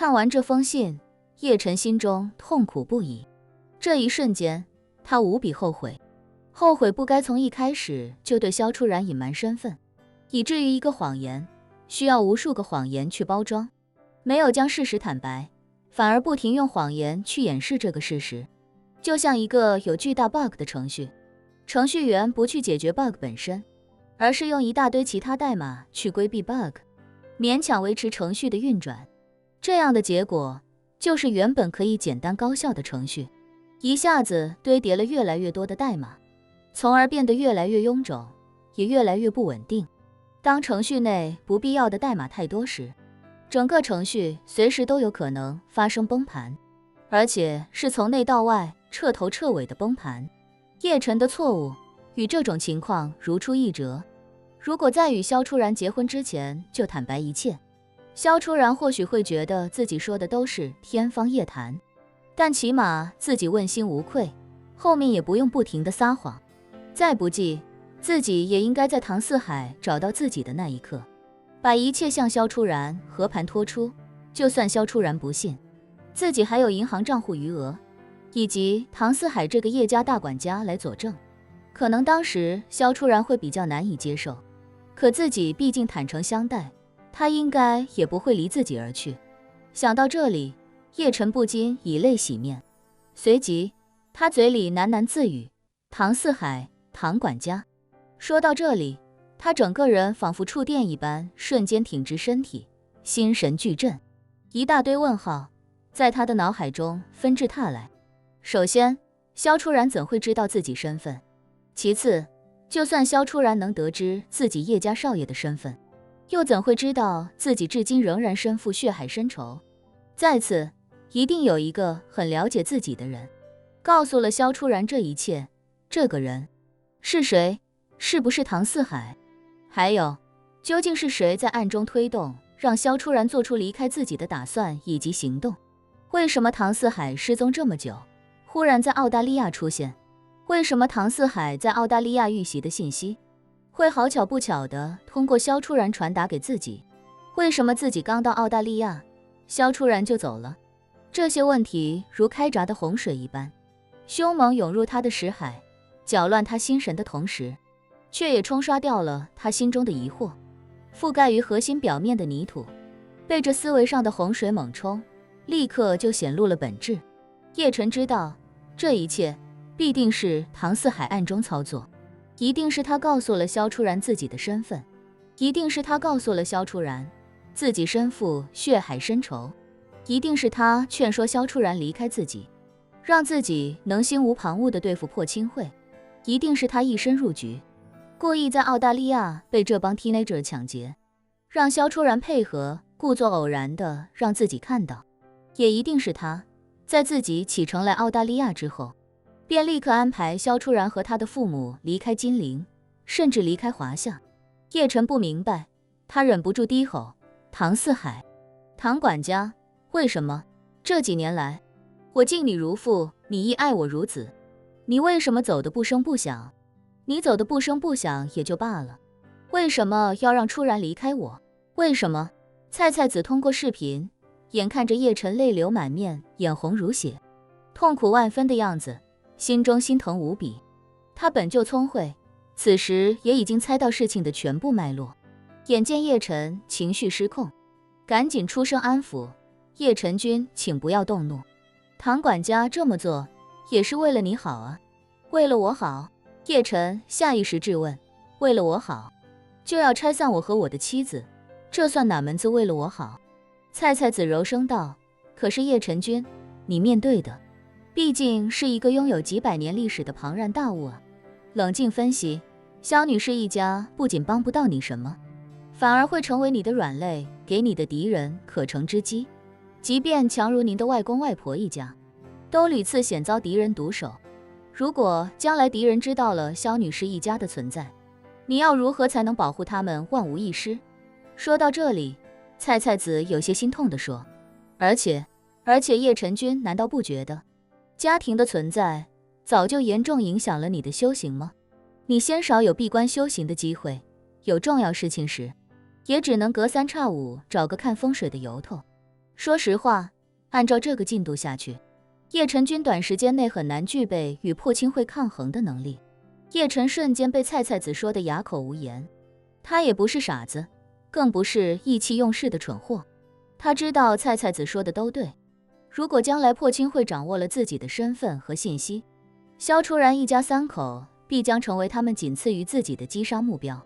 看完这封信，叶晨心中痛苦不已。这一瞬间，他无比后悔，后悔不该从一开始就对萧初然隐瞒身份，以至于一个谎言需要无数个谎言去包装，没有将事实坦白，反而不停用谎言去掩饰这个事实。就像一个有巨大 bug 的程序，程序员不去解决 bug 本身，而是用一大堆其他代码去规避 bug， 勉强维持程序的运转。这样的结果就是原本可以简单高效的程序，一下子堆叠了越来越多的代码，从而变得越来越臃肿，也越来越不稳定。当程序内不必要的代码太多时，整个程序随时都有可能发生崩盘，而且是从内到外彻头彻尾的崩盘。叶晨的错误与这种情况如出一辙，如果在与萧初然结婚之前就坦白一切，萧初然或许会觉得自己说的都是天方夜谭，但起码自己问心无愧，后面也不用不停的撒谎。再不济，自己也应该在唐四海找到自己的那一刻，把一切向萧初然和盘托出。就算萧初然不信，自己还有银行账户余额，以及唐四海这个叶家大管家来佐证，可能当时萧初然会比较难以接受，可自己毕竟坦诚相待，他应该也不会离自己而去。想到这里，叶晨不禁以泪洗面，随即他嘴里喃喃自语：唐四海，唐管家。说到这里，他整个人仿佛触电一般，瞬间挺直身体，心神俱震，一大堆问号在他的脑海中纷至沓来。首先，萧初然怎会知道自己身份？其次，就算萧初然能得知自己叶家少爷的身份，又怎会知道自己至今仍然身负血海深仇？再次，一定有一个很了解自己的人告诉了萧初然这一切，这个人是谁？是不是唐四海？还有，究竟是谁在暗中推动，让萧初然做出离开自己的打算以及行动？为什么唐四海失踪这么久，忽然在澳大利亚出现？为什么唐四海在澳大利亚遇袭的信息会好巧不巧的通过萧初然传达给自己？为什么自己刚到澳大利亚，萧初然就走了？这些问题如开闸的洪水一般，凶猛涌入他的识海，搅乱他心神的同时，却也冲刷掉了他心中的疑惑。覆盖于核心表面的泥土，被这思维上的洪水猛冲，立刻就显露了本质。叶晨知道，这一切必定是唐四海暗中操作，一定是他告诉了萧初然自己的身份，一定是他告诉了萧初然自己身负血海深仇，一定是他劝说萧初然离开自己，让自己能心无旁骛地对付破清会，一定是他一身入局，故意在澳大利亚被这帮 teenager 抢劫，让萧初然配合，故作偶然的让自己看到，也一定是他在自己启程来澳大利亚之后，便立刻安排萧初然和他的父母离开金陵，甚至离开华夏。叶晨不明白，他忍不住低吼：唐四海，唐管家，为什么这几年来我敬你如父，你亦爱我如子，你为什么走得不声不响？你走得不声不响也就罢了，为什么要让初然离开我？为什么？菜菜子通过视频眼看着叶晨泪流满面，眼红如血，痛苦万分的样子，心中心疼无比。他本就聪慧，此时也已经猜到事情的全部脉络。眼见叶晨情绪失控，赶紧出声安抚：叶晨君，请不要动怒，唐管家这么做也是为了你好啊。为了我好？叶晨下意识质问：为了我好，就要拆散我和我的妻子，这算哪门子为了我好？菜菜子柔声道：可是叶晨君，你面对的毕竟是一个拥有几百年历史的庞然大物啊。冷静分析，萧女士一家不仅帮不到你什么，反而会成为你的软肋，给你的敌人可乘之机。即便强如您的外公外婆一家，都屡次险遭敌人毒手。如果将来敌人知道了萧女士一家的存在，你要如何才能保护他们万无一失？说到这里，菜菜子有些心痛地说：而且叶晨君难道不觉得家庭的存在早就严重影响了你的修行吗？你鲜少有闭关修行的机会，有重要事情时也只能隔三差五找个看风水的由头，说实话，按照这个进度下去，叶晨君短时间内很难具备与破清会抗衡的能力。叶晨瞬间被菜菜子说得哑口无言。他也不是傻子，更不是意气用事的蠢货。他知道菜菜子说的都对，如果将来破清会掌握了自己的身份和信息，萧初然一家三口必将成为他们仅次于自己的击杀目标。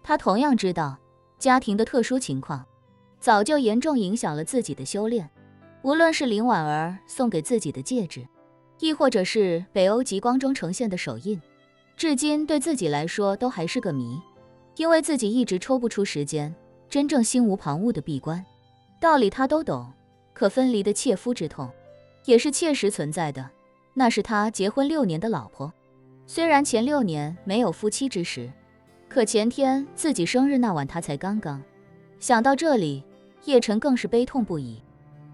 他同样知道家庭的特殊情况早就严重影响了自己的修炼，无论是林婉儿送给自己的戒指，亦或者是北欧极光中呈现的手印，至今对自己来说都还是个谜，因为自己一直抽不出时间真正心无旁骛的闭关。道理他都懂，可分离的切肤之痛也是切实存在的。那是他结婚6年的老婆，虽然前6年没有夫妻之实，可前天自己生日那晚他才刚刚。想到这里，叶晨更是悲痛不已，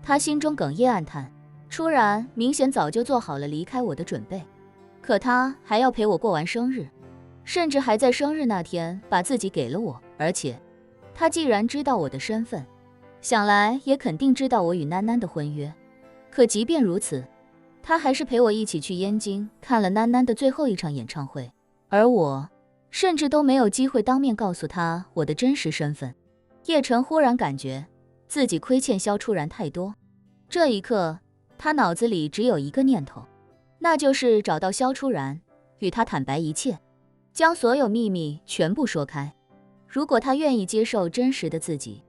他心中哽咽暗叹，初然明显早就做好了离开我的准备，可他还要陪我过完生日，甚至还在生日那天把自己给了我，而且他既然知道我的身份，想来也肯定知道我与囡囡的婚约。可即便如此，他还是陪我一起去燕京看了囡囡的最后一场演唱会，而我甚至都没有机会当面告诉他我的真实身份。叶晨忽然感觉自己亏欠萧初然太多，这一刻他脑子里只有一个念头，那就是找到萧初然，与他坦白一切，将所有秘密全部说开。如果他愿意接受真实的自己，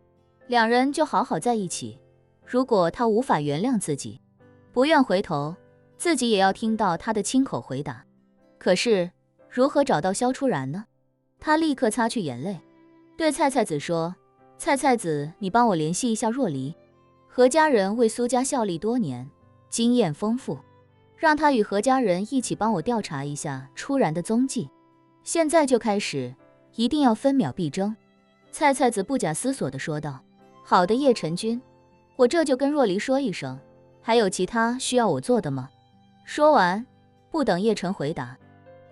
两人就好好在一起；如果他无法原谅自己，不愿回头，自己也要听到他的亲口回答。可是如何找到萧初然呢？他立刻擦去眼泪，对菜菜子说，菜菜子，你帮我联系一下若离，何家人为苏家效力多年，经验丰富，让他与何家人一起帮我调查一下初然的踪迹，现在就开始，一定要分秒必争。菜菜子不假思索地说道，好的叶晨君，我这就跟若离说一声，还有其他需要我做的吗？说完，不等叶晨回答，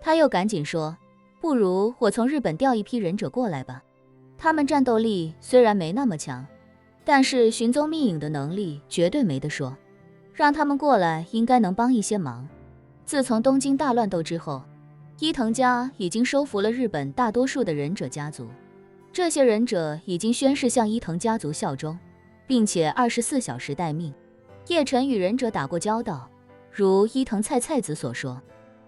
他又赶紧说，不如我从日本调一批忍者过来吧，他们战斗力虽然没那么强，但是寻踪觅影的能力绝对没得说，让他们过来应该能帮一些忙。自从东京大乱斗之后，伊藤家已经收服了日本大多数的忍者家族，这些忍者已经宣誓向伊藤家族效忠，并且24小时待命。叶晨与忍者打过交道，如伊藤菜菜子所说，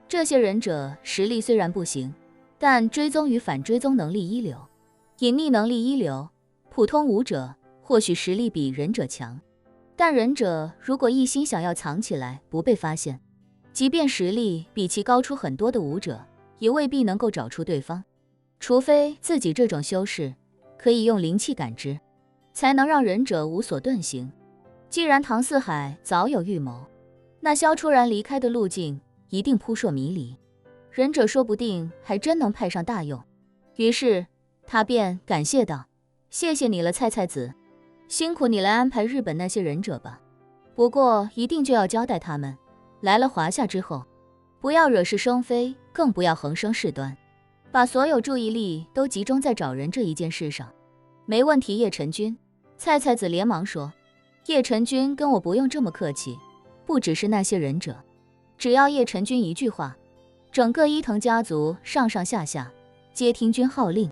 这些忍者实力虽然不行，但追踪与反追踪能力一流，隐匿能力一流，普通武者或许实力比忍者强，但忍者如果一心想要藏起来不被发现，即便实力比其高出很多的武者，也未必能够找出对方，除非自己这种修士可以用灵气感知，才能让忍者无所遁形。既然唐四海早有预谋，那萧初然离开的路径一定扑朔迷离，忍者说不定还真能派上大用。于是他便感谢道，谢谢你了菜菜子，辛苦你来安排日本那些忍者吧，不过一定就要交代他们，来了华夏之后，不要惹是生非，更不要横生事端，把所有注意力都集中在找人这一件事上。没问题叶晨君，菜菜子连忙说，叶晨君跟我不用这么客气，不只是那些忍者，只要叶晨君一句话，整个伊藤家族上上下下皆听君号令。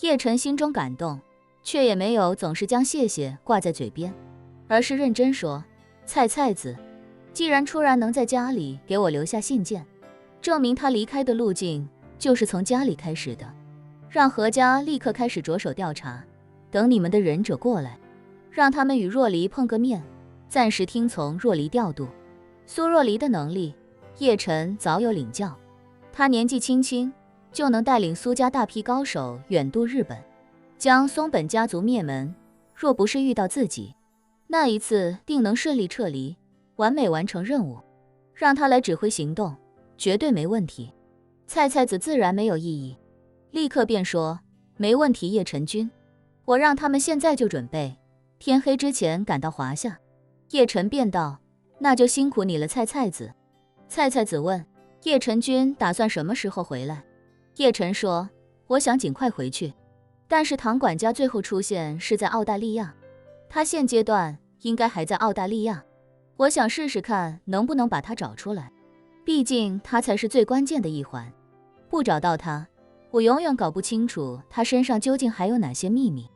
叶晨心中感动，却也没有总是将谢谢挂在嘴边，而是认真说，菜菜子，既然初然能在家里给我留下信件，证明他离开的路径就是从家里开始的，让何家立刻开始着手调查，等你们的忍者过来，让他们与若离碰个面，暂时听从若离调度。苏若离的能力，叶晨早有领教，他年纪轻轻就能带领苏家大批高手远渡日本，将松本家族灭门。若不是遇到自己，那一次定能顺利撤离，完美完成任务。让他来指挥行动，绝对没问题。菜菜子自然没有异议，立刻便说，没问题叶晨君，我让他们现在就准备，天黑之前赶到华夏。叶晨便道，那就辛苦你了菜菜子。菜菜子问，叶晨君打算什么时候回来？叶晨说，我想尽快回去，但是唐管家最后出现是在澳大利亚，他现阶段应该还在澳大利亚。我想试试看能不能把他找出来，毕竟他才是最关键的一环。不找到他，我永远搞不清楚他身上究竟还有哪些秘密。